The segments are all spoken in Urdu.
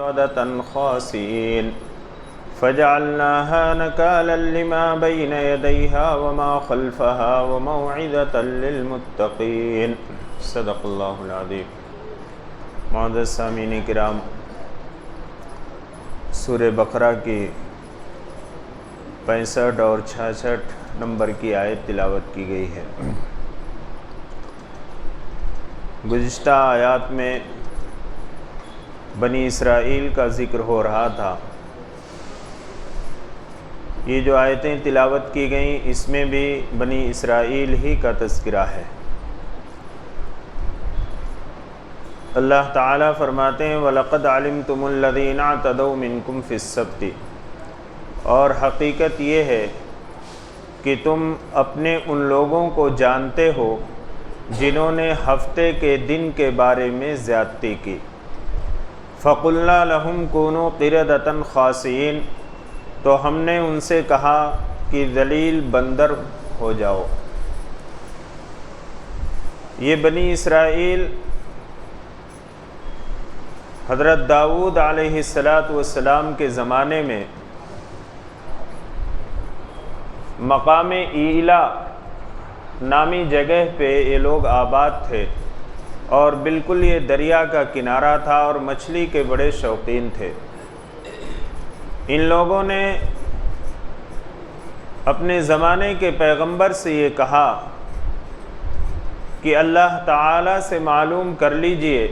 قردة خاسئين فجعلناها نكالا لما بين يديها وما خلفها وموعظة للمتقين صدق اللہ العظیم۔ معزز سامعین کرام، سورہ بقرہ کی 65 اور 66 نمبر کی آیت تلاوت کی گئی ہے۔ گزشتہ آیات میں بنی اسرائیل کا ذکر ہو رہا تھا۔ یہ جو آیتیں تلاوت کی گئیں اس میں بھی بنی اسرائیل ہی کا تذکرہ ہے۔ اللہ تعالیٰ فرماتے ہیں وَلَقَدْ عَلِمْتُمُ الَّذِينَ اعْتَدَوْا مِنْكُمْ فِي السَّبْتِ، اور حقیقت یہ ہے کہ تم اپنے ان لوگوں کو جانتے ہو جنہوں نے ہفتے کے دن کے بارے میں زیادتی کی۔ فَقُلْنَا لَهُمْ كُونُوا قِرَدَةً خَاسِئِينَ، تو ہم نے ان سے کہا کہ ذلیل بندر ہو جاؤ۔ یہ بنی اسرائیل حضرت داؤد علیہ السلام کے زمانے میں مقام ایلا نامی جگہ پہ یہ لوگ آباد تھے، اور بالکل یہ دریا کا کنارہ تھا اور مچھلی کے بڑے شوقین تھے۔ ان لوگوں نے اپنے زمانے کے پیغمبر سے یہ کہا کہ اللہ تعالیٰ سے معلوم کر لیجئے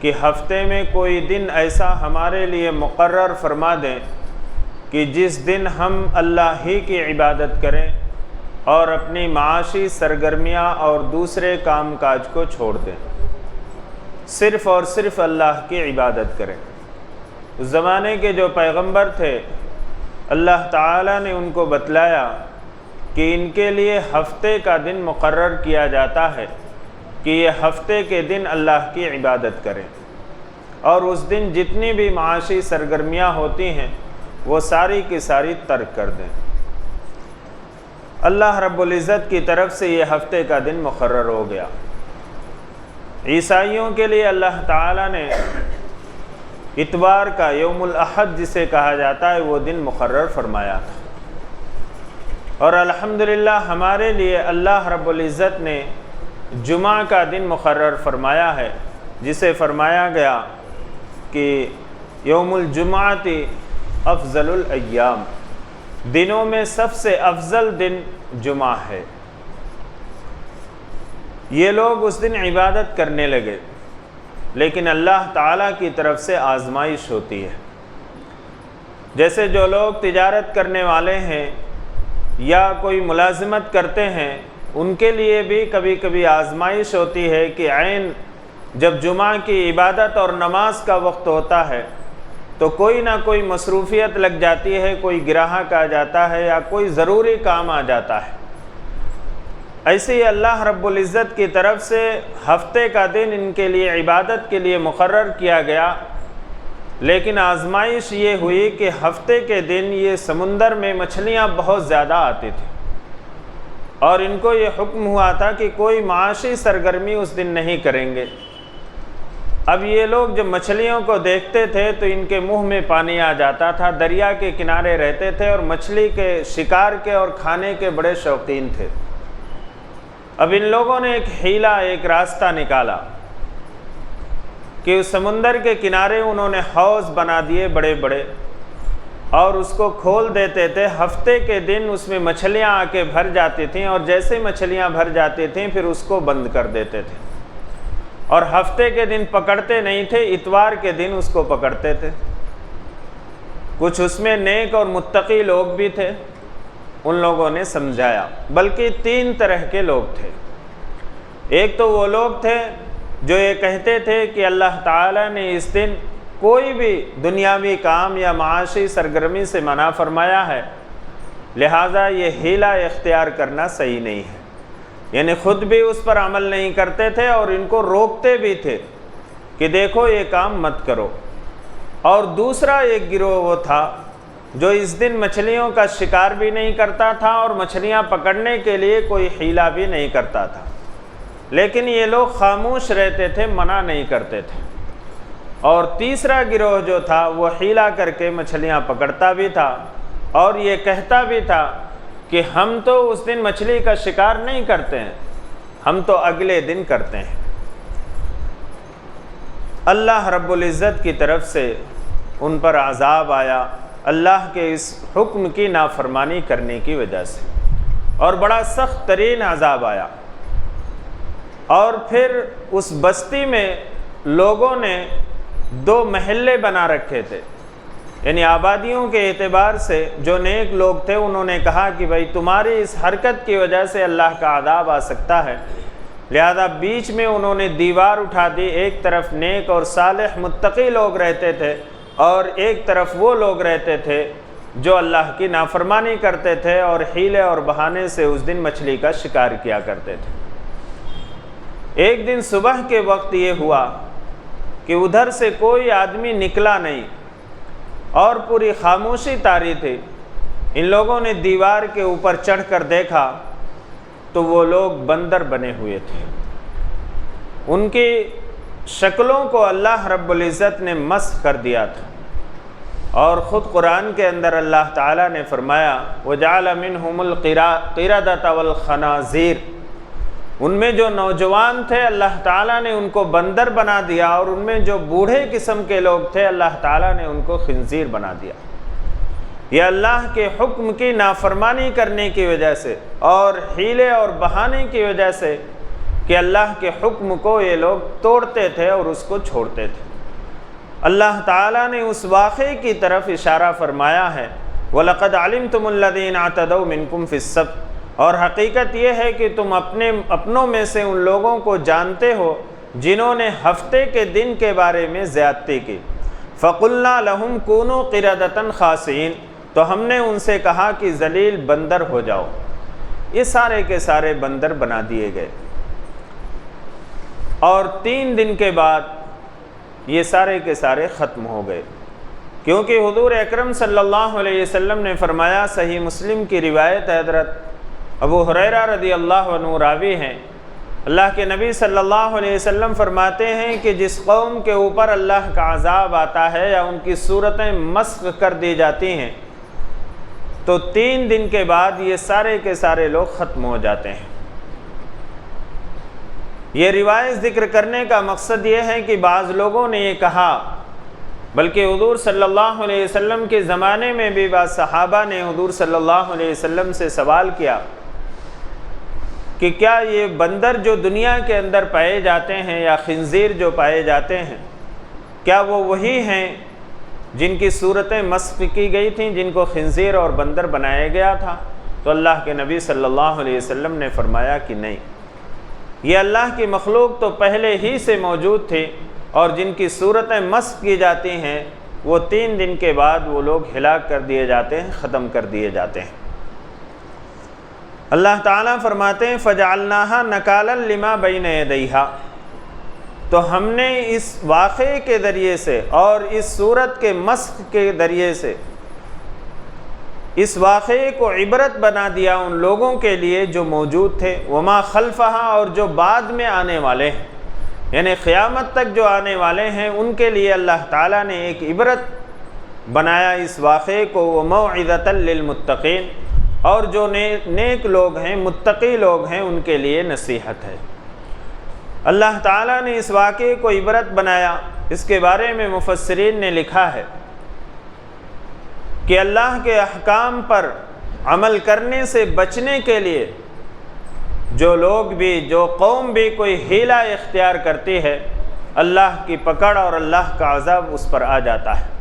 کہ ہفتے میں کوئی دن ایسا ہمارے لیے مقرر فرما دیں کہ جس دن ہم اللہ ہی کی عبادت کریں اور اپنی معاشی سرگرمیاں اور دوسرے کام کاج کو چھوڑ دیں، صرف اور صرف اللہ کی عبادت کریں۔ اس زمانے کے جو پیغمبر تھے اللہ تعالیٰ نے ان کو بتلایا کہ ان کے لیے ہفتے کا دن مقرر کیا جاتا ہے کہ یہ ہفتے کے دن اللہ کی عبادت کریں، اور اس دن جتنی بھی معاشی سرگرمیاں ہوتی ہیں وہ ساری کی ساری ترک کر دیں۔ اللہ رب العزت کی طرف سے یہ ہفتے کا دن مقرر ہو گیا۔ عیسائیوں کے لیے اللہ تعالیٰ نے اتوار کا یوم الاحد جسے کہا جاتا ہے وہ دن مقرر فرمایا تھا، اور الحمدللہ ہمارے لیے اللہ رب العزت نے جمعہ کا دن مقرر فرمایا ہے، جسے فرمایا گیا کہ یوم الجمعۃ افضل الایام، دنوں میں سب سے افضل دن جمعہ ہے۔ یہ لوگ اس دن عبادت کرنے لگے، لیکن اللہ تعالیٰ کی طرف سے آزمائش ہوتی ہے۔ جیسے جو لوگ تجارت کرنے والے ہیں یا کوئی ملازمت کرتے ہیں ان کے لیے بھی کبھی کبھی آزمائش ہوتی ہے کہ عین جب جمعہ کی عبادت اور نماز کا وقت ہوتا ہے تو کوئی نہ کوئی مصروفیت لگ جاتی ہے، کوئی گراہک آ جاتا ہے یا کوئی ضروری کام آ جاتا ہے۔ ایسے ہی اللہ رب العزت کی طرف سے ہفتے کا دن ان کے لیے عبادت کے لیے مقرر کیا گیا، لیکن آزمائش یہ ہوئی کہ ہفتے کے دن یہ سمندر میں مچھلیاں بہت زیادہ آتی تھیں، اور ان کو یہ حکم ہوا تھا کہ کوئی معاشی سرگرمی اس دن نہیں کریں گے۔ اب یہ لوگ جب مچھلیوں کو دیکھتے تھے تو ان کے منہ میں پانی آ جاتا تھا، دریا کے کنارے رہتے تھے اور مچھلی کے شکار کے اور کھانے کے بڑے شوقین تھے۔ اب ان لوگوں نے ایک حیلہ، ایک راستہ نکالا کہ اس سمندر کے کنارے انہوں نے حوض بنا دیے بڑے بڑے، اور اس کو کھول دیتے تھے۔ ہفتے کے دن اس میں مچھلیاں آ کے بھر جاتی تھیں، اور جیسے مچھلیاں بھر جاتی تھیں پھر اس کو بند کر دیتے تھے، اور ہفتے کے دن پکڑتے نہیں تھے، اتوار کے دن اس کو پکڑتے تھے۔ کچھ اس میں نیک اور متقی لوگ بھی تھے، ان لوگوں نے سمجھایا، بلکہ 3 طرح کے لوگ تھے۔ ایک تو وہ لوگ تھے جو یہ کہتے تھے کہ اللہ تعالیٰ نے اس دن کوئی بھی دنیاوی کام یا معاشی سرگرمی سے منع فرمایا ہے، لہٰذا یہ حیلہ اختیار کرنا صحیح نہیں ہے، یعنی خود بھی اس پر عمل نہیں کرتے تھے اور ان کو روکتے بھی تھے کہ دیکھو یہ کام مت کرو۔ اور دوسرا ایک گروہ وہ تھا جو اس دن مچھلیوں کا شکار بھی نہیں کرتا تھا اور مچھلیاں پکڑنے کے لیے کوئی حیلہ بھی نہیں کرتا تھا، لیکن یہ لوگ خاموش رہتے تھے، منع نہیں کرتے تھے۔ اور تیسرا گروہ جو تھا وہ حیلہ کر کے مچھلیاں پکڑتا بھی تھا اور یہ کہتا بھی تھا کہ ہم تو اس دن مچھلی کا شکار نہیں کرتے ہیں، ہم تو اگلے دن کرتے ہیں۔ اللہ رب العزت کی طرف سے ان پر عذاب آیا اللہ کے اس حکم کی نافرمانی کرنے کی وجہ سے، اور بڑا سخت ترین عذاب آیا۔ اور پھر اس بستی میں لوگوں نے 2 محلے بنا رکھے تھے، یعنی آبادیوں کے اعتبار سے جو نیک لوگ تھے انہوں نے کہا کہ بھائی تمہاری اس حرکت کی وجہ سے اللہ کا عذاب آ سکتا ہے، لہذا بیچ میں انہوں نے دیوار اٹھا دی۔ ایک طرف نیک اور صالح متقی لوگ رہتے تھے اور ایک طرف وہ لوگ رہتے تھے جو اللہ کی نافرمانی کرتے تھے اور حیلے اور بہانے سے اس دن مچھلی کا شکار کیا کرتے تھے۔ ایک دن صبح کے وقت یہ ہوا کہ ادھر سے کوئی آدمی نکلا نہیں اور پوری خاموشی طاری تھی۔ ان لوگوں نے دیوار کے اوپر چڑھ کر دیکھا تو وہ لوگ بندر بنے ہوئے تھے، ان کی شکلوں کو اللہ رب العزت نے مسخ کر دیا تھا۔ اور خود قرآن کے اندر اللہ تعالیٰ نے فرمایا وَجَعَلَ مِنْهُمُ الْقِرَادَةَ وَالْخَنَازِيرَ، ان میں جو نوجوان تھے اللہ تعالیٰ نے ان کو بندر بنا دیا، اور ان میں جو بوڑھے قسم کے لوگ تھے اللہ تعالیٰ نے ان کو خنزیر بنا دیا۔ یہ اللہ کے حکم کی نافرمانی کرنے کی وجہ سے اور حیلے اور بہانے کی وجہ سے کہ اللہ کے حکم کو یہ لوگ توڑتے تھے اور اس کو چھوڑتے تھے۔ اللہ تعالیٰ نے اس واقعے کی طرف اشارہ فرمایا ہے وَلَقَدْ عَلِمْتُمُ الَّذِينَ اعْتَدَوْا مِنْكُمْ فِي السَّبْتِ، اور حقیقت یہ ہے کہ تم اپنوں میں سے ان لوگوں کو جانتے ہو جنہوں نے ہفتے کے دن کے بارے میں زیادتی کی۔ فَقُلْنَا لَهُمْ كُونُوا قِرَدَةً خَاسِئِينَ، تو ہم نے ان سے کہا کہ ذلیل بندر ہو جاؤ۔ یہ سارے کے سارے بندر بنا دیے گئے، اور 3 دن کے بعد یہ سارے کے سارے ختم ہو گئے، کیونکہ حضور اکرم صلی اللہ علیہ وسلم نے فرمایا، صحیح مسلم کی روایت حضرت ابو ہریرہ رضی اللہ عنہ راوی ہیں، اللہ کے نبی صلی اللہ علیہ وسلم فرماتے ہیں کہ جس قوم کے اوپر اللہ کا عذاب آتا ہے یا ان کی صورتیں مسخ کر دی جاتی ہیں تو 3 دن کے بعد یہ سارے کے سارے لوگ ختم ہو جاتے ہیں۔ یہ روایت ذکر کرنے کا مقصد یہ ہے کہ بعض لوگوں نے یہ کہا، بلکہ حضور صلی اللہ علیہ وسلم کے زمانے میں بھی بعض صحابہ نے حضور صلی اللہ علیہ وسلم سے سوال کیا کہ کیا یہ بندر جو دنیا کے اندر پائے جاتے ہیں یا خنزیر جو پائے جاتے ہیں، کیا وہ وہی ہیں جن کی صورتیں مسخ کی گئی تھیں، جن کو خنزیر اور بندر بنایا گیا تھا؟ تو اللہ کے نبی صلی اللہ علیہ وسلم نے فرمایا کہ نہیں، یہ اللہ کی مخلوق تو پہلے ہی سے موجود تھی، اور جن کی صورتیں مسخ کی جاتی ہیں وہ 3 دن کے بعد وہ لوگ ہلاک کر دیے جاتے ہیں، ختم کر دیے جاتے ہیں۔ اللہ تعالیٰ فرماتے ہیں فَجَعَلْنَاهَا نَكَالًا لِمَا بَيْنَ يَدَيْهَا، تو ہم نے اس واقعے کے ذریعے سے اور اس صورت کے مسخ کے ذریعے سے اس واقعے کو عبرت بنا دیا ان لوگوں کے لیے جو موجود تھے، وما خلفہا، اور جو بعد میں آنے والے ہیں، یعنی قیامت تک جو آنے والے ہیں ان کے لیے اللہ تعالیٰ نے ایک عبرت بنایا اس واقعے کو، وموعظۃ للمتقین، اور جو نیک لوگ ہیں، متقی لوگ ہیں، ان کے لیے نصیحت ہے۔ اللہ تعالیٰ نے اس واقعے کو عبرت بنایا۔ اس کے بارے میں مفسرین نے لکھا ہے کہ اللہ کے احکام پر عمل کرنے سے بچنے کے لیے جو لوگ بھی، جو قوم بھی کوئی حیلہ اختیار کرتی ہے، اللہ کی پکڑ اور اللہ کا عذاب اس پر آ جاتا ہے۔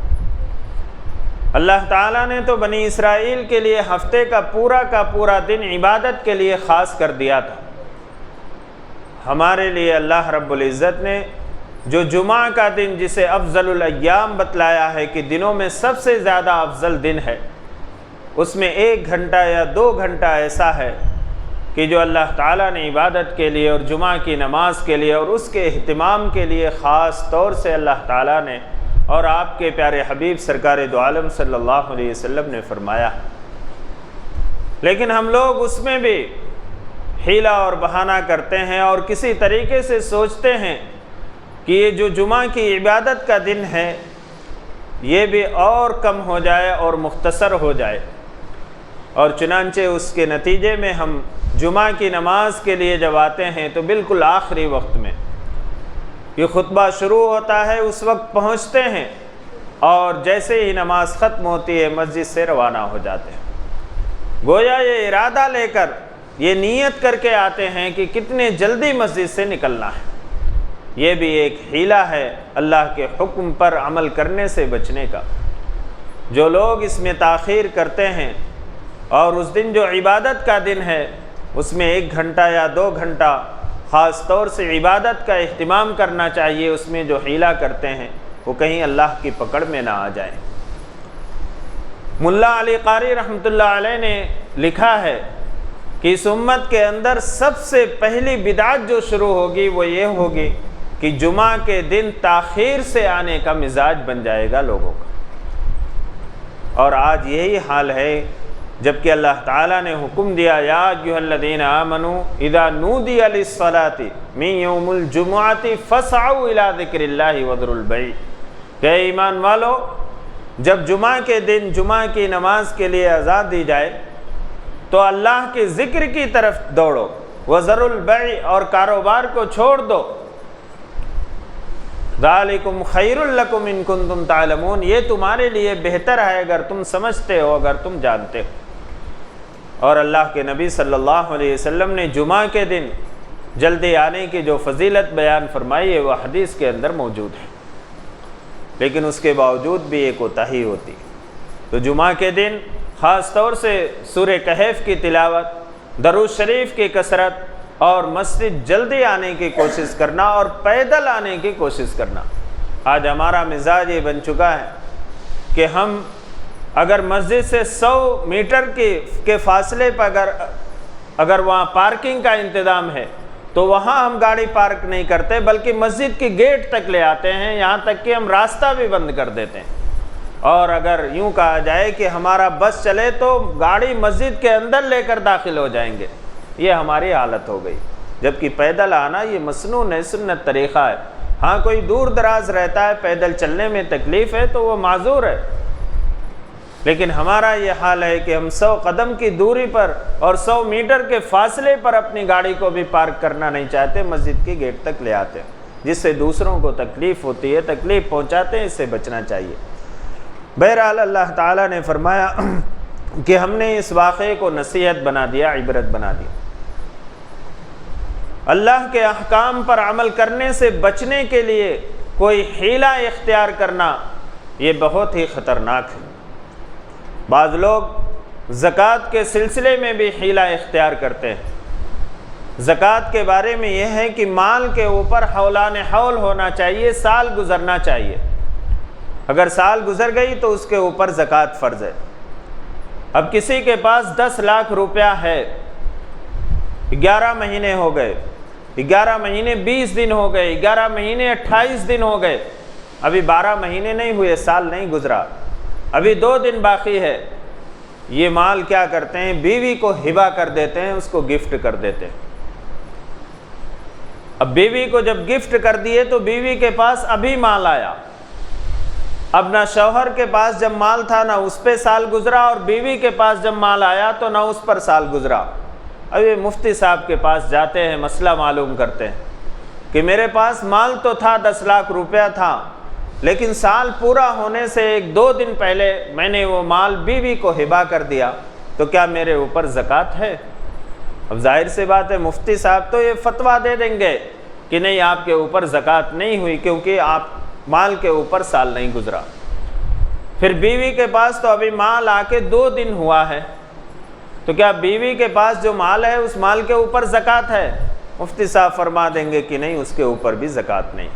اللہ تعالیٰ نے تو بنی اسرائیل کے لیے ہفتے کا پورا دن عبادت کے لیے خاص کر دیا تھا۔ ہمارے لیے اللہ رب العزت نے جو جمعہ کا دن، جسے افضل الایام بتلایا ہے کہ دنوں میں سب سے زیادہ افضل دن ہے، اس میں 1 گھنٹہ یا 2 گھنٹہ ایسا ہے کہ جو اللہ تعالیٰ نے عبادت کے لیے اور جمعہ کی نماز کے لیے اور اس کے اہتمام کے لیے خاص طور سے اللہ تعالیٰ نے اور آپ کے پیارے حبیب سرکار دو عالم صلی اللہ علیہ وسلم نے فرمایا۔ لیکن ہم لوگ اس میں بھی حیلہ اور بہانہ کرتے ہیں اور کسی طریقے سے سوچتے ہیں کہ یہ جو جمعہ کی عبادت کا دن ہے یہ بھی اور کم ہو جائے اور مختصر ہو جائے، اور چنانچہ اس کے نتیجے میں ہم جمعہ کی نماز کے لیے جب آتے ہیں تو بالکل آخری وقت میں یہ خطبہ شروع ہوتا ہے اس وقت پہنچتے ہیں، اور جیسے ہی نماز ختم ہوتی ہے مسجد سے روانہ ہو جاتے ہیں، گویا یہ ارادہ لے کر یہ نیت کر کے آتے ہیں کہ کتنے جلدی مسجد سے نکلنا ہے۔ یہ بھی ایک حیلہ ہے اللہ کے حکم پر عمل کرنے سے بچنے کا۔ جو لوگ اس میں تاخیر کرتے ہیں، اور اس دن جو عبادت کا دن ہے اس میں 1 گھنٹہ یا 2 گھنٹہ خاص طور سے عبادت کا اہتمام کرنا چاہیے، اس میں جو حیلہ کرتے ہیں وہ کہیں اللہ کی پکڑ میں نہ آ جائیں۔ ملا علی قاری رحمۃ اللہ علیہ نے لکھا ہے کہ اس امت کے اندر سب سے پہلی بدعت جو شروع ہوگی وہ یہ ہوگی کہ جمعہ کے دن تاخیر سے آنے کا مزاج بن جائے گا لوگوں کا، اور آج یہی حال ہے، جبکہ اللہ تعالیٰ نے حکم دیا یا ایھا الذین آمنوا اذا نودی للصلاۃ من یوم الجمعۃ فاسعوا الی ذکر اللہ وذروا البیع، کہ ایمان والو جب جمعہ کے دن جمعہ کی نماز کے لیے اذان دی جائے تو اللہ کے ذکر کی طرف دوڑو، وذروا البیع، اور کاروبار کو چھوڑ دو، ذالکم خیر لکم ان کنتم تعلمون، یہ تمہارے لیے بہتر ہے اگر تم سمجھتے ہو، اگر تم جانتے ہو۔ اور اللہ کے نبی صلی اللہ علیہ وسلم نے جمعہ کے دن جلدی آنے کی جو فضیلت بیان فرمائی ہے وہ حدیث کے اندر موجود ہے، لیکن اس کے باوجود بھی ایک کوتاہی ہوتی۔ تو جمعہ کے دن خاص طور سے سورہ کہف کی تلاوت، درود شریف کی کثرت، اور مسجد جلدی آنے کی کوشش کرنا اور پیدل آنے کی کوشش کرنا۔ آج ہمارا مزاج یہ بن چکا ہے کہ ہم اگر مسجد سے 100 میٹر کے فاصلے پر اگر وہاں پارکنگ کا انتظام ہے تو وہاں ہم گاڑی پارک نہیں کرتے، بلکہ مسجد کی گیٹ تک لے آتے ہیں، یہاں تک کہ ہم راستہ بھی بند کر دیتے ہیں۔ اور اگر یوں کہا جائے کہ ہمارا بس چلے تو گاڑی مسجد کے اندر لے کر داخل ہو جائیں گے، یہ ہماری حالت ہو گئی، جبکہ پیدل آنا یہ مسنون ہے، سنت طریقہ ہے۔ ہاں کوئی دور دراز رہتا ہے، پیدل چلنے میں تکلیف ہے تو وہ معذور ہے، لیکن ہمارا یہ حال ہے کہ ہم 100 قدم کی دوری پر اور 100 میٹر کے فاصلے پر اپنی گاڑی کو بھی پارک کرنا نہیں چاہتے، مسجد کی گیٹ تک لے آتے ہیں، جس سے دوسروں کو تکلیف ہوتی ہے، تکلیف پہنچاتے ہیں، اس سے بچنا چاہیے۔ بہرحال اللہ تعالیٰ نے فرمایا کہ ہم نے اس واقعے کو نصیحت بنا دیا، عبرت بنا دیا۔ اللہ کے احکام پر عمل کرنے سے بچنے کے لیے کوئی حیلہ اختیار کرنا یہ بہت ہی خطرناک ہے۔ بعض لوگ زکوٰۃ کے سلسلے میں بھی حیلہ اختیار کرتے ہیں۔ زکوٰۃ کے بارے میں یہ ہے کہ مال کے اوپر حولان حول ہونا چاہیے، سال گزرنا چاہیے، اگر سال گزر گئی تو اس کے اوپر زکوٰۃ فرض ہے۔ اب کسی کے پاس 10 لاکھ روپیہ ہے، 11 مہینے ہو گئے، 11 مہینے 20 دن ہو گئے، 11 مہینے 28 دن ہو گئے، ابھی 12 مہینے نہیں ہوئے، سال نہیں گزرا، ابھی 2 دن باقی ہے۔ یہ مال کیا کرتے ہیں؟ بیوی کو ہبہ کر دیتے ہیں، اس کو گفٹ کر دیتے ہیں۔ اب بیوی کو جب گفٹ کر دیے تو بیوی کے پاس ابھی مال آیا، اب نہ شوہر کے پاس جب مال تھا نہ اس پہ سال گزرا، اور بیوی کے پاس جب مال آیا تو نہ اس پر سال گزرا۔ اب یہ مفتی صاحب کے پاس جاتے ہیں، مسئلہ معلوم کرتے ہیں کہ میرے پاس مال تو تھا، 10 لاکھ روپیہ تھا، لیکن سال پورا ہونے سے 1-2 دن پہلے میں نے وہ مال بیوی کو ہبہ کر دیا، تو کیا میرے اوپر زکوٰۃ ہے؟ اب ظاہر سی بات ہے مفتی صاحب تو یہ فتویٰ دے دیں گے کہ نہیں، آپ کے اوپر زکوٰۃ نہیں ہوئی، کیونکہ آپ مال کے اوپر سال نہیں گزرا۔ پھر بیوی کے پاس تو ابھی مال آ کے 2 دن ہوا ہے، تو کیا بیوی کے پاس جو مال ہے اس مال کے اوپر زکوٰۃ ہے؟ مفتی صاحب فرما دیں گے کہ نہیں، اس کے اوپر بھی زکوٰۃ نہیں۔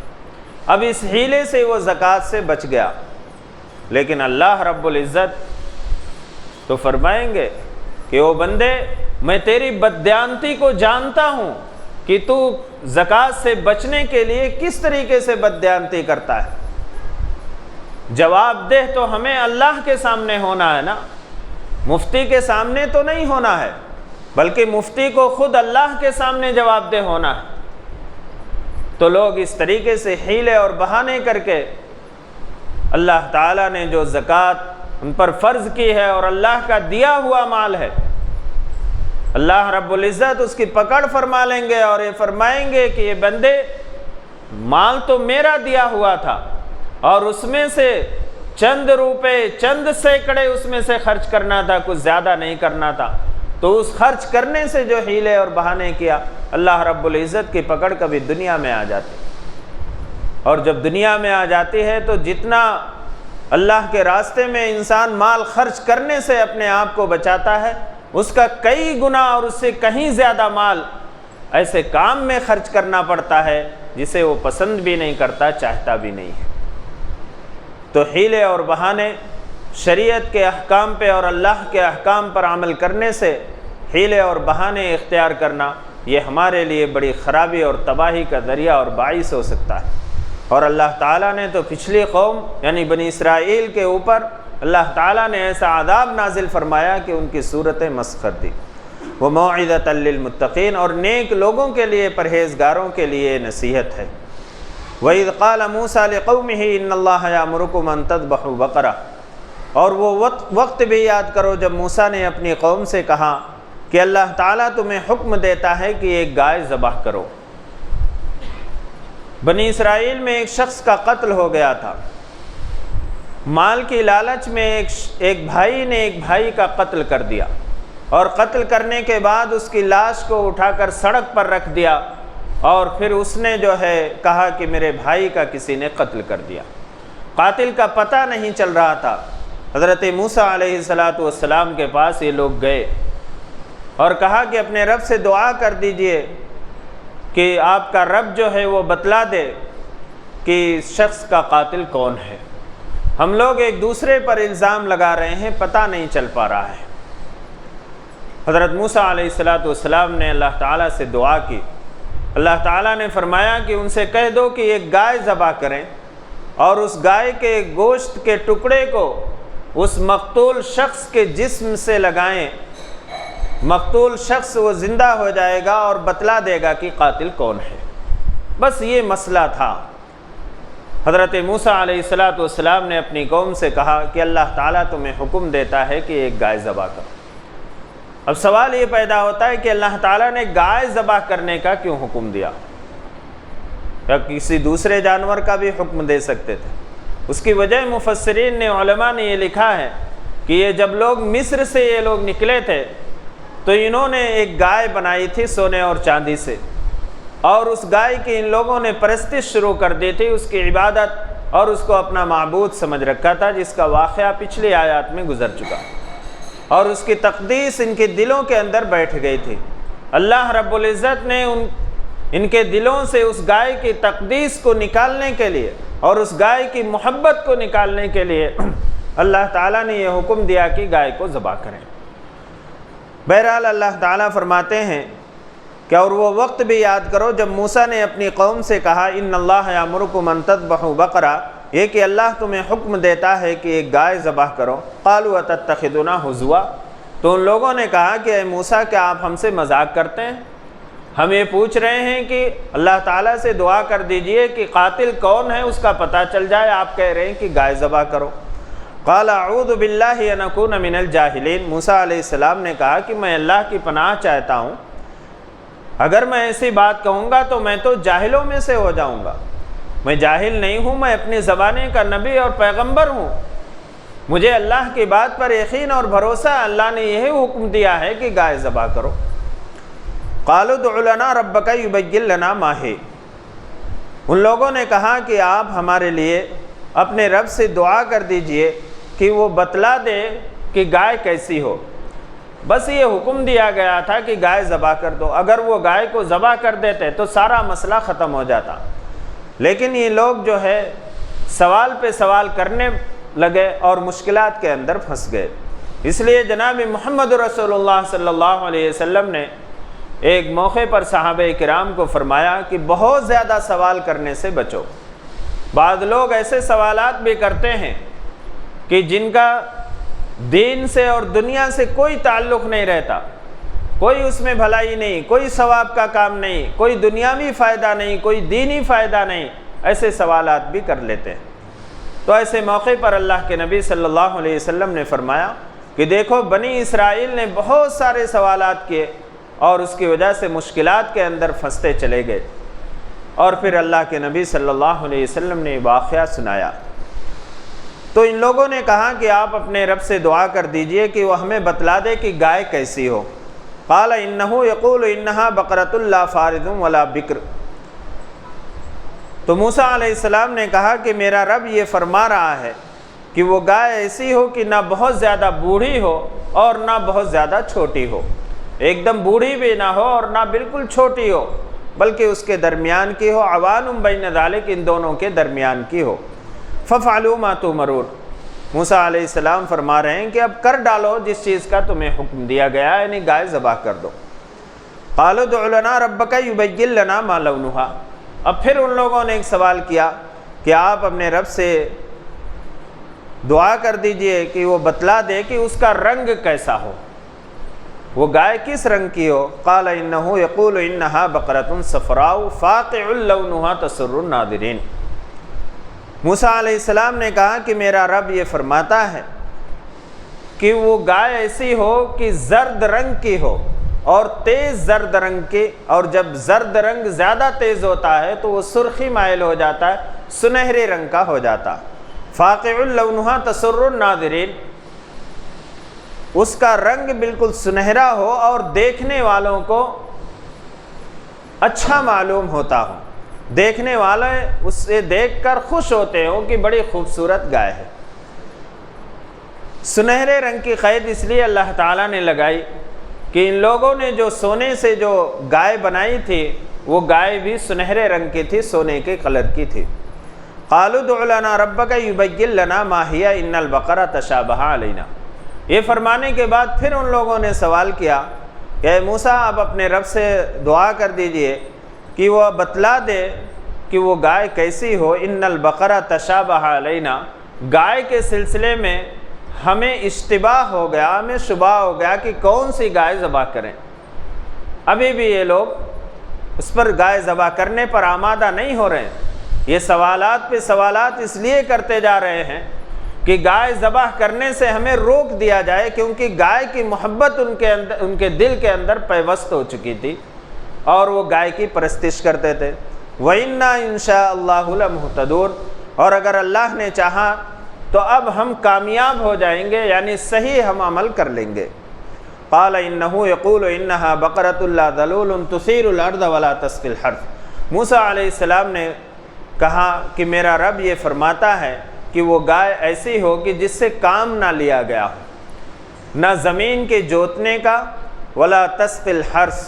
اب اس حیلے سے وہ زکوٰۃ سے بچ گیا، لیکن اللہ رب العزت تو فرمائیں گے کہ او بندے، میں تیری بددیانتی کو جانتا ہوں کہ تو زکوٰۃ سے بچنے کے لیے کس طریقے سے بددیانتی کرتا ہے۔ جواب دہ تو ہمیں اللہ کے سامنے ہونا ہے نا، مفتی کے سامنے تو نہیں ہونا ہے، بلکہ مفتی کو خود اللہ کے سامنے جواب دہ ہونا ہے۔ تو لوگ اس طریقے سے حیلے اور بہانے کر کے اللہ تعالیٰ نے جو زکوٰۃ ان پر فرض کی ہے اور اللہ کا دیا ہوا مال ہے، اللہ رب العزت اس کی پکڑ فرما لیں گے اور یہ فرمائیں گے کہ یہ بندے مال تو میرا دیا ہوا تھا اور اس میں سے چند روپے چند سینکڑے اس میں سے خرچ کرنا تھا، کچھ زیادہ نہیں کرنا تھا، تو اس خرچ کرنے سے جو حیلے اور بہانے کیا، اللہ رب العزت کی پکڑ کبھی دنیا میں آ جاتی، اور جب دنیا میں آ جاتی ہے تو جتنا اللہ کے راستے میں انسان مال خرچ کرنے سے اپنے آپ کو بچاتا ہے، اس کا کئی گنا اور اس سے کہیں زیادہ مال ایسے کام میں خرچ کرنا پڑتا ہے جسے وہ پسند بھی نہیں کرتا، چاہتا بھی نہیں ہے۔ تو حیلے اور بہانے شریعت کے احکام پہ اور اللہ کے احکام پر عمل کرنے سے حیلے اور بہانے اختیار کرنا، یہ ہمارے لیے بڑی خرابی اور تباہی کا ذریعہ اور باعث ہو سکتا ہے۔ اور اللہ تعالیٰ نے تو پچھلی قوم یعنی بنی اسرائیل کے اوپر اللہ تعالیٰ نے ایسا عذاب نازل فرمایا کہ ان کی صورتیں مسخر تھی۔ وَمَوْعِظَةً لِّلْمُتَّقِينَ، اور نیک لوگوں کے لیے، پرہیزگاروں کے لیے نصیحت ہے۔ وَإِذْ قَالَ مُوسَىٰ لِقَوْمِهِ إِنَّ اللَّهَ يَأْمُرُكُمْ أَن تَذْبَحُوا بَقَرَةً، اور وہ وقت بھی یاد کرو جب موسیٰ نے اپنی قوم سے کہا کہ اللہ تعالیٰ تمہیں حکم دیتا ہے کہ ایک گائے ذبح کرو۔ بنی اسرائیل میں ایک شخص کا قتل ہو گیا تھا، مال کی لالچ میں ایک بھائی نے ایک بھائی کا قتل کر دیا، اور قتل کرنے کے بعد اس کی لاش کو اٹھا کر سڑک پر رکھ دیا، اور پھر اس نے جو ہے کہا کہ میرے بھائی کا کسی نے قتل کر دیا۔ قاتل کا پتہ نہیں چل رہا تھا۔ حضرت موسیٰ علیہ السلام کے پاس یہ لوگ گئے اور کہا کہ اپنے رب سے دعا کر دیجئے کہ آپ کا رب جو ہے وہ بتلا دے کہ اس شخص کا قاتل کون ہے، ہم لوگ ایک دوسرے پر الزام لگا رہے ہیں، پتہ نہیں چل پا رہا ہے۔ حضرت موسیٰ علیہ السلام نے اللہ تعالیٰ سے دعا کی، اللہ تعالیٰ نے فرمایا کہ ان سے کہہ دو کہ ایک گائے ذبح کریں اور اس گائے کے گوشت کے ٹکڑے کو اس مقتول شخص کے جسم سے لگائیں، مقتول شخص وہ زندہ ہو جائے گا اور بتلا دے گا کہ قاتل کون ہے۔ بس یہ مسئلہ تھا۔ حضرت موسیٰ علیہ السلام نے اپنی قوم سے کہا کہ اللہ تعالیٰ تمہیں حکم دیتا ہے کہ ایک گائے ذبح کرو۔ اب سوال یہ پیدا ہوتا ہے کہ اللہ تعالیٰ نے گائے ذبح کرنے کا کیوں حکم دیا؟ یا کسی دوسرے جانور کا بھی حکم دے سکتے تھے؟ اس کی وجہ مفسرین نے، علماء نے یہ لکھا ہے کہ یہ جب لوگ مصر سے یہ لوگ نکلے تھے تو انہوں نے ایک گائے بنائی تھی سونے اور چاندی سے، اور اس گائے کی ان لوگوں نے پرستش شروع کر دی تھی، اس کی عبادت، اور اس کو اپنا معبود سمجھ رکھا تھا، جس کا واقعہ پچھلی آیات میں گزر چکا، اور اس کی تقدیس ان کے دلوں کے اندر بیٹھ گئی تھی۔ اللہ رب العزت نے ان کے دلوں سے اس گائے کی تقدیس کو نکالنے کے لیے اور اس گائے کی محبت کو نکالنے کے لیے اللہ تعالیٰ نے یہ حکم دیا کہ گائے کو ذبح کریں۔ بہرحال اللہ تعالیٰ فرماتے ہیں کہ اور وہ وقت بھی یاد کرو جب موسیٰ نے اپنی قوم سے کہا ان اللہ یامرکم ان تذبحوا بقرہ، یہ کہ اللہ تمہیں حکم دیتا ہے کہ ایک گائے ذبح کرو۔ قالوا اتتخذنا ہزوا، تو ان لوگوں نے کہا کہ اے موسیٰ کیا آپ ہم سے مذاق کرتے ہیں؟ ہم یہ پوچھ رہے ہیں کہ اللہ تعالیٰ سے دعا کر دیجئے کہ قاتل کون ہے اس کا پتہ چل جائے، آپ کہہ رہے ہیں کہ گائے ذبح کرو۔ قال اعوذ باللہ ان اکون من الجاہلین، موسیٰ علیہ السلام نے کہا کہ میں اللہ کی پناہ چاہتا ہوں، اگر میں ایسی بات کہوں گا تو میں تو جاہلوں میں سے ہو جاؤں گا۔ میں جاہل نہیں ہوں، میں اپنی زمانے کا نبی اور پیغمبر ہوں، مجھے اللہ کی بات پر یقین اور بھروسہ، اللہ نے یہی حکم دیا ہے کہ گائے ذبح کرو۔ قالوا ادع لنا ربک یبین لنا ما ہی، ان لوگوں نے کہا کہ آپ ہمارے لیے اپنے رب سے دعا کر دیجئے کہ وہ بتلا دے کہ گائے کیسی ہو۔ بس یہ حکم دیا گیا تھا کہ گائے ذبح کر دو، اگر وہ گائے کو ذبح کر دیتے تو سارا مسئلہ ختم ہو جاتا، لیکن یہ لوگ جو ہے سوال پہ سوال کرنے لگے اور مشکلات کے اندر پھنس گئے۔ اس لیے جناب محمد رسول اللہ صلی اللہ علیہ وسلم نے ایک موقع پر صحابہ کرام کو فرمایا کہ بہت زیادہ سوال کرنے سے بچو۔ بعض لوگ ایسے سوالات بھی کرتے ہیں کہ جن کا دین سے اور دنیا سے کوئی تعلق نہیں رہتا، کوئی اس میں بھلائی نہیں، کوئی ثواب کا کام نہیں، کوئی دنیاوی فائدہ نہیں، کوئی دینی فائدہ نہیں، ایسے سوالات بھی کر لیتے ہیں۔ تو ایسے موقع پر اللہ کے نبی صلی اللہ علیہ وسلم نے فرمایا کہ دیکھو بنی اسرائیل نے بہت سارے سوالات کیے اور اس کی وجہ سے مشکلات کے اندر پھنستے چلے گئے، اور پھر اللہ کے نبی صلی اللہ علیہ وسلم نے واقعہ سنایا۔ تو ان لوگوں نے کہا کہ آپ اپنے رب سے دعا کر دیجئے کہ وہ ہمیں بتلا دے کہ گائے کیسی ہو۔ قال انہ یقول انہا بقرۃ لا فارض ولا بکر۔ تو موسیٰ علیہ السلام نے کہا کہ میرا رب یہ فرما رہا ہے کہ وہ گائے ایسی ہو کہ نہ بہت زیادہ بوڑھی ہو اور نہ بہت زیادہ چھوٹی ہو، ایک دم بوڑھی بھی نہ ہو اور نہ بالکل چھوٹی ہو، بلکہ اس کے درمیان کی ہو، عوان بین ذالک، ان دونوں کے درمیان کی ہو۔ ففعلوا ما تؤمرون۔ موسیٰ علیہ السلام فرما رہے ہیں کہ اب کر ڈالو جس چیز کا تمہیں حکم دیا گیا، یعنی گائے ذبح کر دو۔ قالوا ادع لنا ربک یبین لنا ما لونھا۔ اب پھر ان لوگوں نے ایک سوال کیا کہ آپ اپنے رب سے دعا کر دیجئے کہ وہ بتلا دے کہ اس کا رنگ کیسا ہو، وہ گائے کس رنگ کی ہو۔ قال انہ یقول انہا بقرۃ صفراء فاقع لونھا تسر الناظرین۔ موسیٰ علیہ السلام نے کہا کہ میرا رب یہ فرماتا ہے کہ وہ گائے ایسی ہو کہ زرد رنگ کی ہو اور تیز زرد رنگ کی، اور جب زرد رنگ زیادہ تیز ہوتا ہے تو وہ سرخی مائل ہو جاتا ہے، سنہرے رنگ کا ہو جاتا۔ فاقع لونھا تسر الناظرین، اس کا رنگ بالکل سنہرا ہو اور دیکھنے والوں کو اچھا معلوم ہوتا ہو، دیکھنے والے اس سے دیکھ کر خوش ہوتے ہوں کہ بڑی خوبصورت گائے ہے۔ سنہرے رنگ کی قید اس لیے اللہ تعالیٰ نے لگائی کہ ان لوگوں نے جو سونے سے جو گائے بنائی تھی وہ گائے بھی سنہرے رنگ کی تھی، سونے کے کلر کی تھی۔ قالوا ادع لنا ربک یبین لنا ما ہی ان البقرۃ تشابہ علینا۔ یہ فرمانے کے بعد پھر ان لوگوں نے سوال کیا کہ اے موسیٰ آپ اپنے رب سے دعا کر دیجئے کہ وہ بتلا دے کہ وہ گائے کیسی ہو۔ ان البقرۃ تشابہ علینا، گائے کے سلسلے میں ہمیں اشتباہ ہو گیا، ہمیں شبہ ہو گیا کہ کون سی گائے ذبح کریں۔ ابھی بھی یہ لوگ اس پر گائے ذبح کرنے پر آمادہ نہیں ہو رہے ہیں۔ یہ سوالات پہ سوالات اس لیے کرتے جا رہے ہیں کہ گائے ذبح کرنے سے ہمیں روک دیا جائے، کیونکہ گائے کی محبت ان کے دل کے اندر پیوست ہو چکی تھی اور وہ گائے کی پرستش کرتے تھے۔ وَإِنَّا إِن شَاءَ اللَّهُ لَمُهْتَدُونَ، اور اگر اللہ نے چاہا تو اب ہم کامیاب ہو جائیں گے، یعنی صحیح ہم عمل کر لیں گے۔ قال انہ یقول انہا بقرۃ لا ذلول تثیر الارض ولا تسقی الحرث۔ موسیٰ علیہ السلام نے کہا کہ میرا رب یہ فرماتا ہے کہ وہ گائے ایسی ہو کہ جس سے کام نہ لیا گیا ہو، نہ زمین کے جوتنے کا، ولا تسقی الحرث،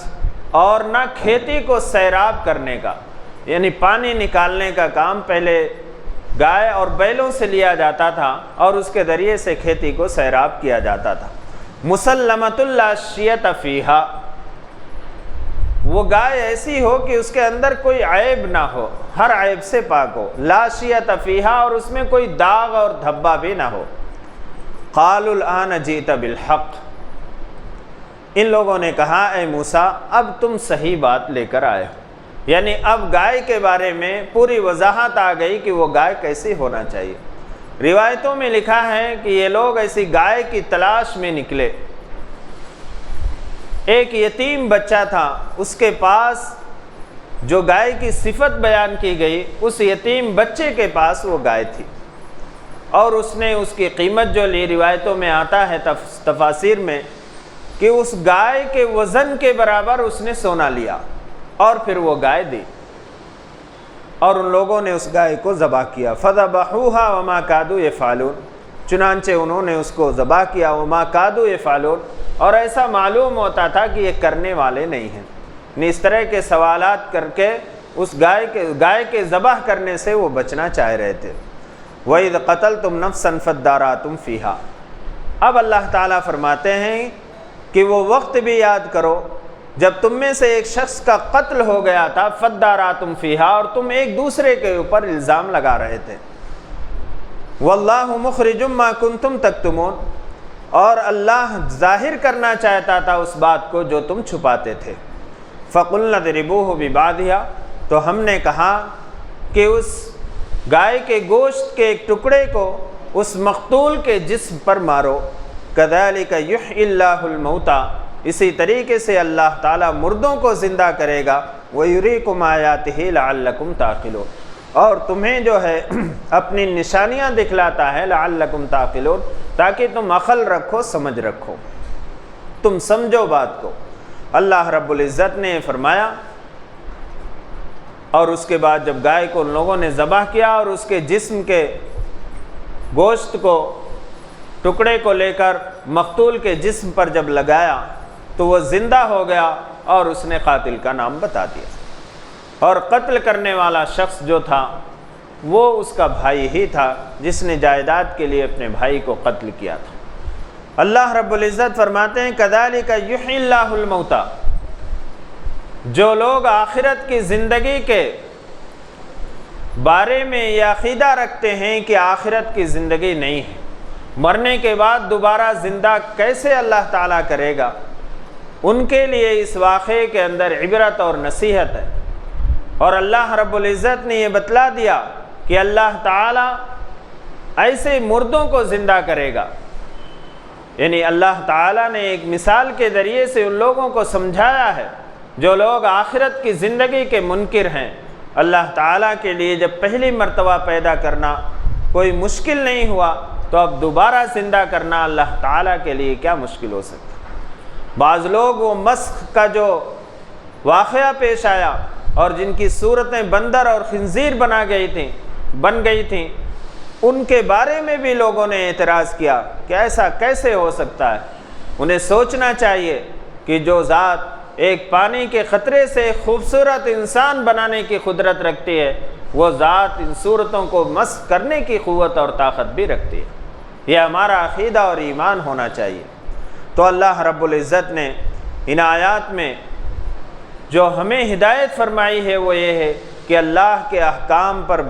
اور نہ کھیتی کو سیراب کرنے کا، یعنی پانی نکالنے کا کام پہلے گائے اور بیلوں سے لیا جاتا تھا اور اس کے ذریعے سے کھیتی کو سیراب کیا جاتا تھا۔ مسلمۃ لا شیۃ فیہا، وہ گائے ایسی ہو کہ اس کے اندر کوئی عیب نہ ہو، ہر عیب سے پاک ہو، لا شیۃ فیہا، اور اس میں کوئی داغ اور دھبا بھی نہ ہو۔ قالوا الآن جئت بالحق، ان لوگوں نے کہا اے موسیٰ اب تم صحیح بات لے کر آئے ہو، یعنی اب گائے کے بارے میں پوری وضاحت آ گئی کہ وہ گائے کیسی ہونا چاہیے۔ روایتوں میں لکھا ہے کہ یہ لوگ ایسی گائے کی تلاش میں نکلے۔ ایک یتیم بچہ تھا، اس کے پاس جو گائے کی صفت بیان کی گئی، اس یتیم بچے کے پاس وہ گائے تھی، اور اس نے اس کی قیمت جو لی، روایتوں میں آتا ہے تفاسیر میں کہ اس گائے کے وزن کے برابر اس نے سونا لیا اور پھر وہ گائے دی، اور ان لوگوں نے اس گائے کو ذبح کیا۔ فذبحوها وما كادوا يفعلون، چنانچہ انہوں نے اس کو ذبح کیا، وما كادوا يفعلون، اور ایسا معلوم ہوتا تھا کہ یہ کرنے والے نہیں ہیں، اس طرح کے سوالات کر کے اس گائے کے ذبح کرنے سے وہ بچنا چاہ رہے تھے۔ وَإِذْ قَتَلْتُمْ نَفْسًا فَادَّارَأْتُمْ فِيهَا، اب اللہ تعالیٰ فرماتے ہیں کہ وہ وقت بھی یاد کرو جب تم میں سے ایک شخص کا قتل ہو گیا تھا، فَادَّارَأْتُمْ فِيهَا، اور تم ایک دوسرے کے اوپر الزام لگا رہے تھے۔ وَاللَّهُ مُخْرِجٌ مَا كُنْتُمْ تَكْتُمُونَ، اور اللہ ظاہر کرنا چاہتا تھا اس بات کو جو تم چھپاتے تھے۔ فَقُلْنَا اضْرِبُوهُ بِبَعْضِهَا، تو ہم نے کہا کہ اس گائے کے گوشت کے ایک ٹکڑے کو اس مقتول کے جسم پر مارو۔ كَذَلِكَ يُحْيِي اللَّهُ الْمَوْتَى، اسی طریقے سے اللہ تعالیٰ مردوں کو زندہ کرے گا۔ وَيُرِيكُمْ آيَاتِهِ لَعَلَّكُمْ تَعْقِلُونَ، اور تمہیں جو ہے اپنی نشانیاں دکھلاتا ہے، لعلکم تعقلون، تاکہ تم عقل رکھو، سمجھ رکھو، تم سمجھو بات کو۔ اللہ رب العزت نے فرمایا، اور اس کے بعد جب گائے کو ان لوگوں نے ذبح کیا اور اس کے جسم کے گوشت کو، ٹکڑے کو لے کر مقتول کے جسم پر جب لگایا تو وہ زندہ ہو گیا، اور اس نے قاتل کا نام بتا دیا، اور قتل کرنے والا شخص جو تھا وہ اس کا بھائی ہی تھا جس نے جائیداد کے لیے اپنے بھائی کو قتل کیا تھا۔ اللہ رب العزت فرماتے ہیں كَذَلِكَ يُحْيِي اللَّهُ الْمَوْتَى، جو لوگ آخرت کی زندگی کے بارے میں یہ عقیدہ رکھتے ہیں کہ آخرت کی زندگی نہیں ہے، مرنے کے بعد دوبارہ زندہ کیسے اللہ تعالیٰ کرے گا، ان کے لیے اس واقعے کے اندر عبرت اور نصیحت ہے۔ اور اللہ رب العزت نے یہ بتلا دیا کہ اللہ تعالیٰ ایسے مردوں کو زندہ کرے گا، یعنی اللہ تعالیٰ نے ایک مثال کے ذریعے سے ان لوگوں کو سمجھایا ہے جو لوگ آخرت کی زندگی کے منکر ہیں۔ اللہ تعالیٰ کے لیے جب پہلی مرتبہ پیدا کرنا کوئی مشکل نہیں ہوا تو اب دوبارہ زندہ کرنا اللہ تعالیٰ کے لیے کیا مشکل ہو سکتا۔ بعض لوگ وہ مسخ کا جو واقعہ پیش آیا اور جن کی صورتیں بندر اور خنزیر بن گئی تھیں، ان کے بارے میں بھی لوگوں نے اعتراض کیا کہ ایسا کیسے ہو سکتا ہے۔ انہیں سوچنا چاہیے کہ جو ذات ایک پانی کے قطرے سے خوبصورت انسان بنانے کی قدرت رکھتی ہے، وہ ذات ان صورتوں کو مسخ کرنے کی قوت اور طاقت بھی رکھتی ہے۔ یہ ہمارا عقیدہ اور ایمان ہونا چاہیے۔ تو اللہ رب العزت نے ان آیات میں جو ہمیں ہدایت فرمائی ہے وہ یہ ہے کہ اللہ کے احکام پر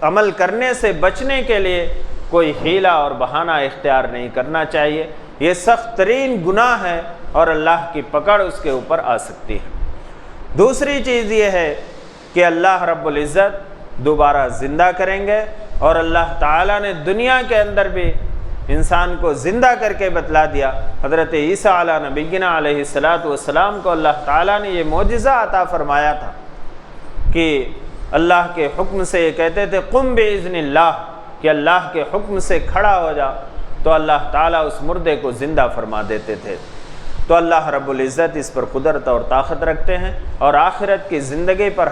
عمل کرنے سے بچنے کے لیے کوئی حیلہ اور بہانہ اختیار نہیں کرنا چاہیے۔ یہ سخت ترین گناہ ہے اور اللہ کی پکڑ اس کے اوپر آ سکتی ہے۔ دوسری چیز یہ ہے کہ اللہ رب العزت دوبارہ زندہ کریں گے، اور اللہ تعالیٰ نے دنیا کے اندر بھی انسان کو زندہ کر کے بتلا دیا۔ حضرت عیسیٰ علیہ نبینا علیہ السلام کو اللہ تعالیٰ نے یہ معجزہ عطا فرمایا تھا کہ اللہ کے حکم سے یہ کہتے تھے قم باذن اللہ، کہ اللہ کے حکم سے کھڑا ہو جا، تو اللہ تعالیٰ اس مردے کو زندہ فرما دیتے تھے۔ تو اللہ رب العزت اس پر قدرت اور طاقت رکھتے ہیں، اور آخرت کی زندگی پر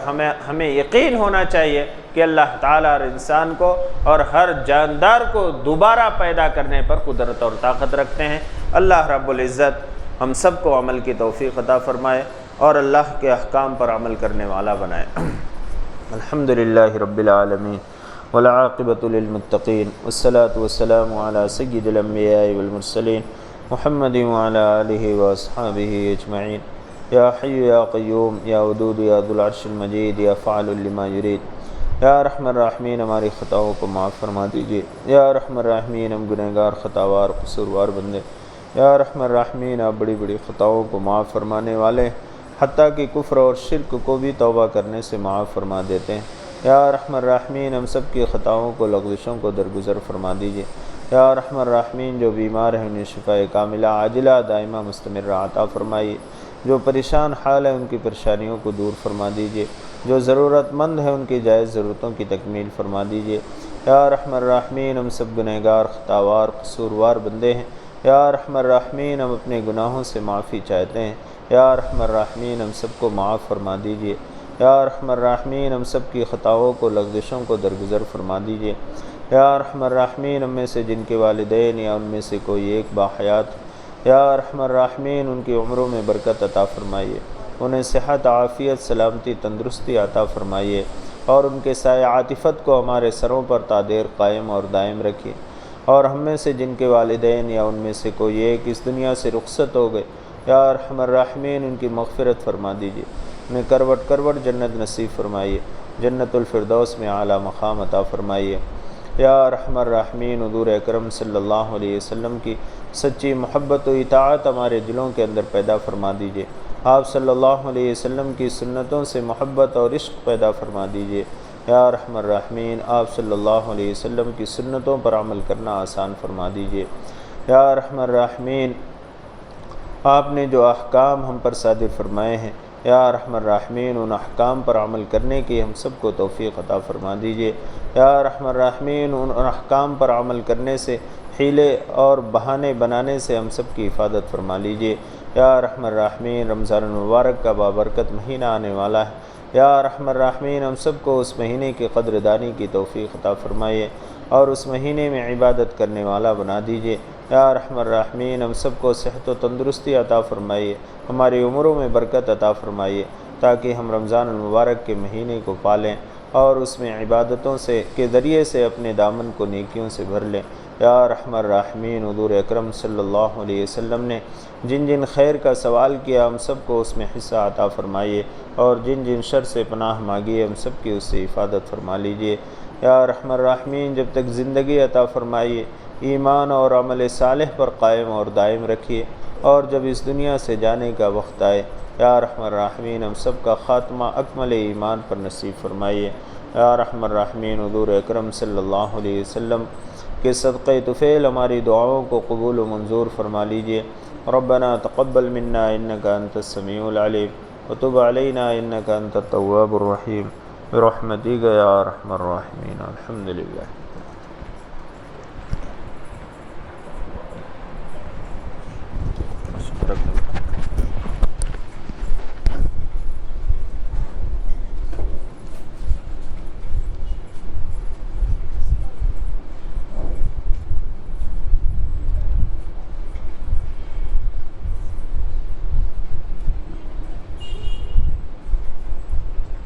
ہمیں یقین ہونا چاہیے کہ اللہ تعالیٰ اور انسان کو اور ہر جاندار کو دوبارہ پیدا کرنے پر قدرت اور طاقت رکھتے ہیں۔ اللہ رب العزت ہم سب کو عمل کی توفیق عطا فرمائے اور اللہ کے احکام پر عمل کرنے والا بنائے۔ الحمدللہ رب العالمین والعاقبۃ للمتقین والصلاة والسلام علی سید الانبیاء والمرسلین محمد وعلی آلہ واصحابہ اجمعین۔ یا حی یا قیوم یا ودود یا ذو العرش المجید یا فعال لما یرید، یا رحم الراحمین ہماری خطاؤں کو معاف فرما دیجیے۔ یا رحم الراحمین ہم گنہگار خطاوار قصوروار بندے، یا رحم الراحمین آپ بڑی بڑی خطاؤں کو معاف فرمانے والے، حتیٰ کہ کفر اور شرک کو بھی توبہ کرنے سے معاف فرما دیتے ہیں۔ یا رحم الراحمین ہم سب کی خطاؤں کو لغزشوں کو درگزر فرما دیجیے۔ یا رحم الراحمین جو بیمار ہیں انہیں شفاء کاملہ عاجلہ دائمہ مستمرہ عطا فرمائیے، جو پریشان حال ہے ان کی پریشانیوں کو دور فرما دیجیے، جو ضرورت مند ہے ان کی جائز ضرورتوں کی تکمیل فرما دیجیے۔ یا رحم الراحمین ہم سب گنہگار خطاوار قصوروار بندے ہیں، یا رحم الراحمین ہم اپنے گناہوں سے معافی چاہتے ہیں۔ یا رحم الراحمین ہم سب کو معاف فرما دیجیے۔ یا رحم الراحمین ہم سب کی خطاؤں کو لغزشوں کو درگزر فرما دیجیے۔ یا رحم الراحمین ہم میں سے جن کے والدین یا ان میں سے کوئی ایک باحیات، یا رحم الراحمین ان کی عمروں میں برکت عطا فرمائیے، انہیں صحت عافیت سلامتی تندرستی عطا فرمائیے، اور ان کے سایہ عاطفت کو ہمارے سروں پر تا دیر قائم اور دائم رکھیے۔ اور ہم میں سے جن کے والدین یا ان میں سے کوئی ایک اس دنیا سے رخصت ہو گئے، یا رحم الراحمین ان کی مغفرت فرما دیجیے، انہیں کروٹ کروٹ جنت نصیب فرمائیے، جنت الفردوس میں اعلیٰ مقام عطا فرمائیے۔ یا ارحم الراحمین حضور اکرم صلی اللہ علیہ وسلم کی سچی محبت و اطاعت ہمارے دلوں کے اندر پیدا فرما دیجیے۔ آپ صلی اللہ علیہ وسلم کی سنتوں سے محبت اور عشق پیدا فرما دیجیے۔ یا ارحم الراحمین آپ صلی اللہ علیہ وسلم کی سنتوں پر عمل کرنا آسان فرما دیجیے۔ یا ارحم الراحمین آپ نے جو احکام ہم پر صادر فرمائے ہیں، یا ارحم الراحمین ان احکام پر عمل کرنے کی ہم سب کو توفیق عطا فرما دیجیے۔ یا ارحم الراحمین ان احکام پر عمل کرنے سے، حیلے اور بہانے بنانے سے ہم سب کی حفاظت فرما لیجیے۔ یا ارحم الراحمین رمضان المبارک کا بابرکت مہینہ آنے والا ہے، یا ارحم الراحمین ہم سب کو اس مہینے کی قدر دانی کی توفیق عطا فرمائیے اور اس مہینے میں عبادت کرنے والا بنا دیجیے۔ یا ارحم الراحمین ہم سب کو صحت و تندرستی عطا فرمائیے، ہماری عمروں میں برکت عطا فرمائیے تاکہ ہم رمضان المبارک کے مہینے کو پالیں اور اس میں عبادتوں کے ذریعے سے اپنے دامن کو نیکیوں سے بھر لیں۔ یا ارحم الراحمین حضور اکرم صلی اللہ علیہ وسلم نے جن جن خیر کا سوال کیا ہم سب کو اس میں حصہ عطا فرمائیے اور جن جن شر سے پناہ مانگی ہم سب کی اس سے حفاظت فرما لیجیے۔ یا ارحم الراحمین جب تک زندگی عطا فرمائیے ایمان اور عمل صالح پر قائم اور دائم رکھیے، اور جب اس دنیا سے جانے کا وقت آئے یا ارحم الراحمین ہم سب کا خاتمہ اکمل ایمان پر نصیب فرمائیے۔ یا ارحم الراحمین حضور اکرم صلی اللہ علیہ وسلم کے صدقہ طفیل ہماری دعاؤں کو قبول و منظور فرما لیجیے۔ ربنا تقبل منا انک انت السمیع العلیم وتب علینا انک انت التواب الرحیم برحمتک یا ارحم الراحمین۔ الحمدللہ۔ شکرا۔